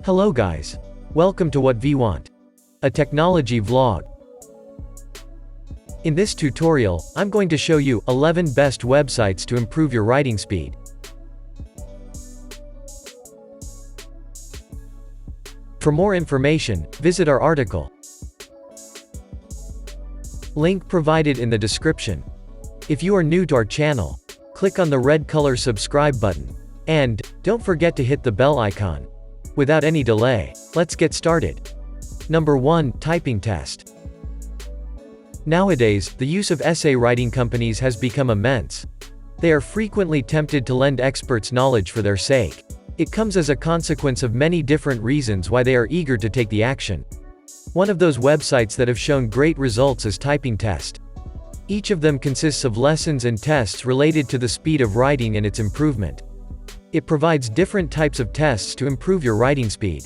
Hello guys. Welcome to Whatvwant, a technology vlog. In this tutorial, I'm going to show you 11 best websites to improve your writing speed. For more information, visit our article. Link provided in the description. If you are new to our channel, click on the red color subscribe button. And, don't forget to hit the bell icon. Without any delay, let's get started. Number 1, TypingTest. Nowadays, the use of essay writing companies has become immense. They are frequently tempted to lend experts knowledge for their sake. It comes as a consequence of many different reasons why they are eager to take the action. One of those websites that have shown great results is TypingTest. Each of them consists of lessons and tests related to the speed of writing and its improvement. It provides different types of tests to improve your writing speed.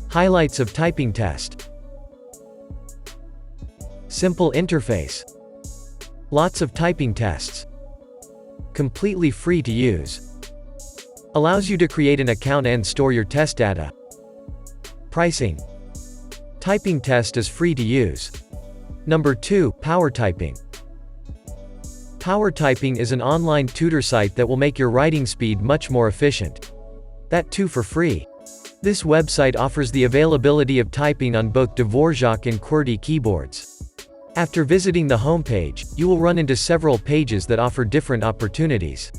Highlights of TypingTest. Simple interface. Lots of typing tests. Completely free to use. Allows you to create an account and store your test data. Pricing. TypingTest is free to use. Number 2, PowerTyping. PowerTyping is an online tutor site that will make your writing speed much more efficient. That too for free. This website offers the availability of typing on both Dvorak and QWERTY keyboards. After visiting the homepage, you will run into several pages that offer different opportunities.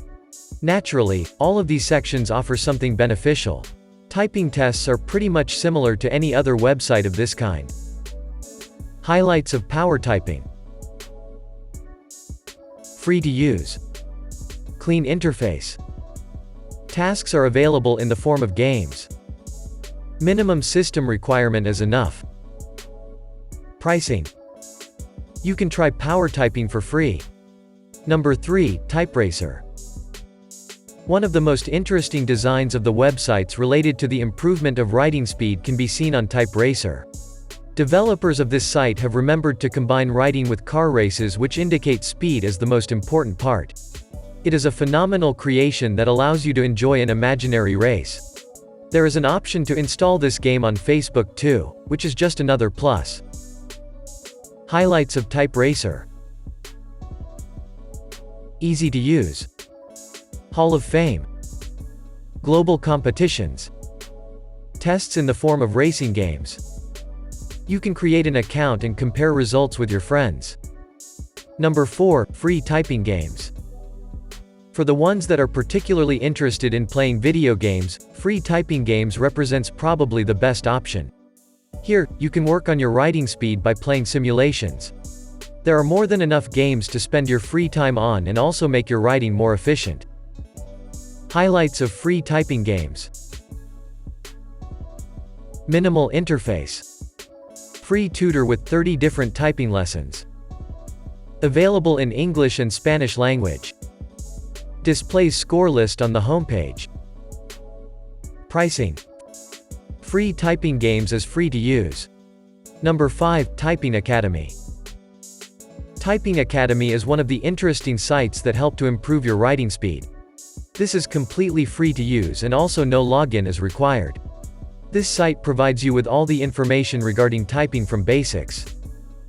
Naturally, all of these sections offer something beneficial. Typing tests are pretty much similar to any other website of this kind. Highlights of PowerTyping. Free to use. Clean interface. Tasks are available in the form of games. Minimum system requirement is enough. Pricing. You can try PowerTyping for free. Number 3, TypeRacer. One of the most interesting designs of the websites related to the improvement of writing speed can be seen on TypeRacer. Developers of this site have remembered to combine writing with car races, which indicate speed as the most important part. It is a phenomenal creation that allows you to enjoy an imaginary race. There is an option to install this game on Facebook too, which is just another plus. Highlights of TypeRacer. Easy to use. Hall of Fame. Global competitions. Tests in the form of racing games. You can create an account and compare results with your friends. Number 4, FreeTypingGames. For the ones that are particularly interested in playing video games, FreeTypingGames represents probably the best option. Here, you can work on your writing speed by playing simulations. There are more than enough games to spend your free time on and also make your writing more efficient. Highlights of FreeTypingGames. Minimal interface. Free tutor with 30 different typing lessons. Available in English and Spanish language. Displays score list on the homepage. Pricing. FreeTypingGames is free to use. Number 5, TypingAcademy. TypingAcademy is one of the interesting sites that help to improve your writing speed. This is completely free to use and also no login is required. This site provides you with all the information regarding typing from basics.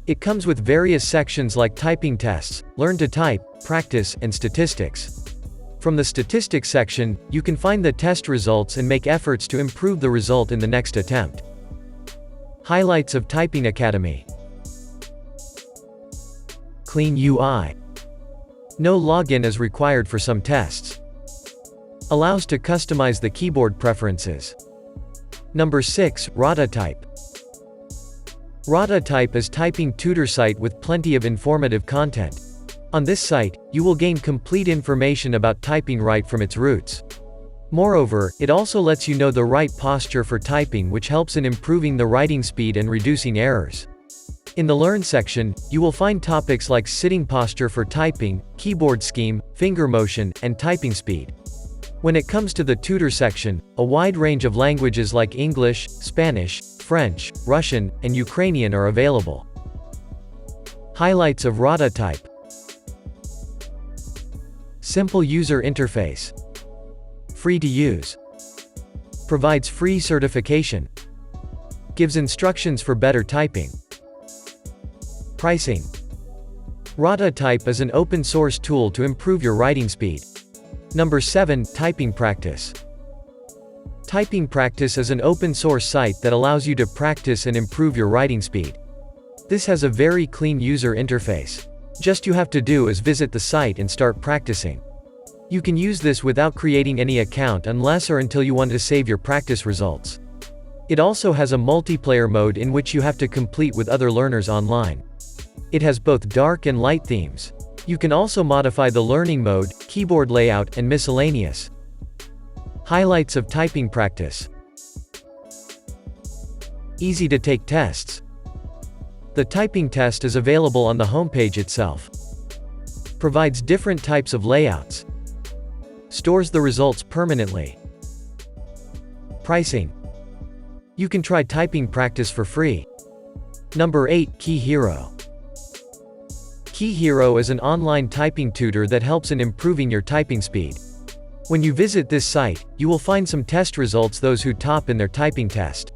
It comes with various sections like typing tests, learn to type, practice, and statistics. From the statistics section, you can find the test results and make efforts to improve the result in the next attempt. Highlights of TypingAcademy. Clean UI. No login is required for some tests. Allows to customize the keyboard preferences. Number 6, RataType. RataType is typing tutor site with plenty of informative content. On this site, you will gain complete information about typing right from its roots. Moreover, it also lets you know the right posture for typing, which helps in improving the writing speed and reducing errors. In the Learn section, you will find topics like sitting posture for typing, keyboard scheme, finger motion, and typing speed. When it comes to the tutor section, a wide range of languages like English, Spanish, French, Russian, and Ukrainian are available. Highlights of RataType. Simple user interface. Free to use. Provides free certification. Gives instructions for better typing. Pricing. RataType is an open-source tool to improve your writing speed. Number 7. TypingPractice. TypingPractice is an open-source site that allows you to practice and improve your writing speed. This has a very clean user interface. Just you have to do is visit the site and start practicing. You can use this without creating any account unless or until you want to save your practice results. It also has a multiplayer mode in which you have to complete with other learners online. It has both dark and light themes. You can also modify the learning mode, keyboard layout, and miscellaneous. Highlights of TypingPractice. Easy to take tests. The typing test is available on the homepage itself. Provides different types of layouts. Stores the results permanently. Pricing. You can try TypingPractice for free. Number 8. KeyHero. KeyHero is an online typing tutor that helps in improving your typing speed. When you visit this site, you will find some test results those who top in their typing test.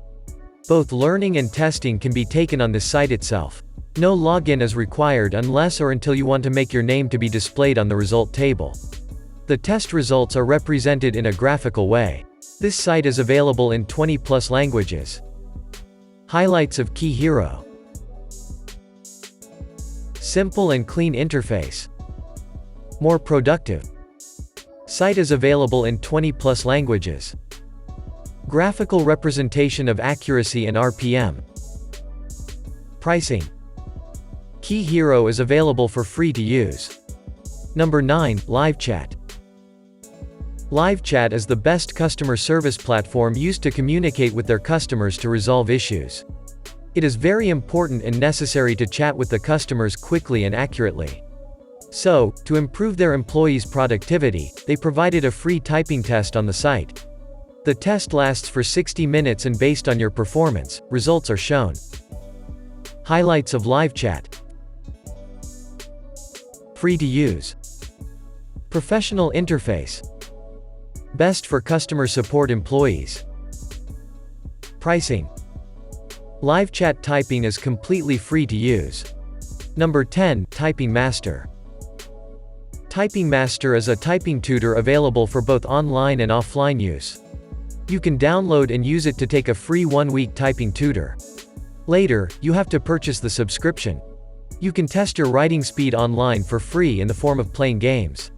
Both learning and testing can be taken on this site itself. No login is required unless or until you want to make your name to be displayed on the result table. The test results are represented in a graphical way. This site is available in 20+ languages. Highlights of KeyHero. Simple and clean interface. More productive. Site is available in 20+ languages. Graphical representation of accuracy and RPM. Pricing. KeyHero is available for free to use. Number 9. LiveChat. LiveChat is the best customer service platform used to communicate with their customers to resolve issues. It is very important and necessary to chat with the customers quickly and accurately. So, to improve their employees' productivity, they provided a free typing test on the site. The test lasts for 60 minutes and based on your performance, results are shown. Highlights of LiveChat. Free to use. Professional interface. Best for customer support employees. Pricing. LiveChat typing is completely free to use. Number 10. TypingMaster. TypingMaster is a typing tutor available for both online and offline use. You can download and use it to take a free 1-week typing tutor. Later, you have to purchase the subscription. You can test your writing speed online for free in the form of playing games.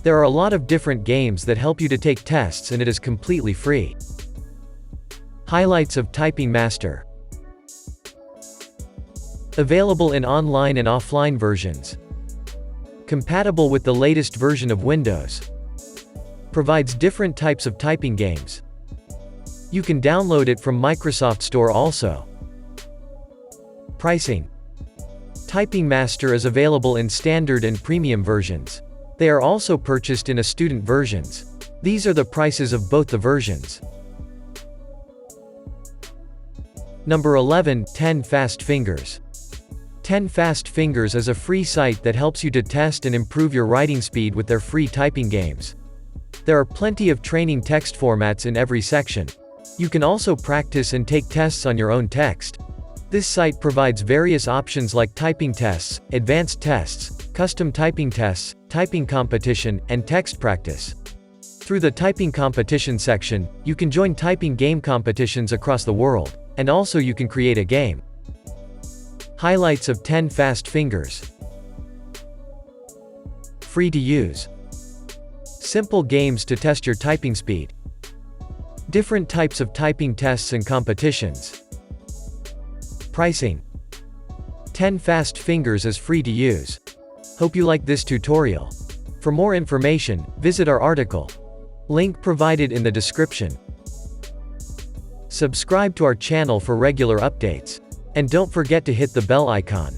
There are a lot of different games that help you to take tests and it is completely free. Highlights of TypingMaster. Available in online and offline versions. Compatible with the latest version of Windows. Provides different types of typing games. You can download it from Microsoft Store also. Pricing. TypingMaster is available in standard and premium versions. They are also purchased in student versions. These are the prices of both the versions. Number 11. 10 Fast Fingers. 10 Fast Fingers is a free site that helps you to test and improve your writing speed with their free typing games. There are plenty of training text formats in every section. You can also practice and take tests on your own text. This site provides various options like typing tests, advanced tests, custom typing tests, typing competition, and text practice. Through the typing competition section, you can join typing game competitions across the world, and also you can create a game. Highlights of 10 Fast Fingers. Free to use. Simple games to test your typing speed. Different types of typing tests and competitions. Pricing. 10 Fast Fingers is free to use. Hope you like this tutorial. For more information, visit our article. Link provided in the description. Subscribe to our channel for regular updates. And don't forget to hit the bell icon.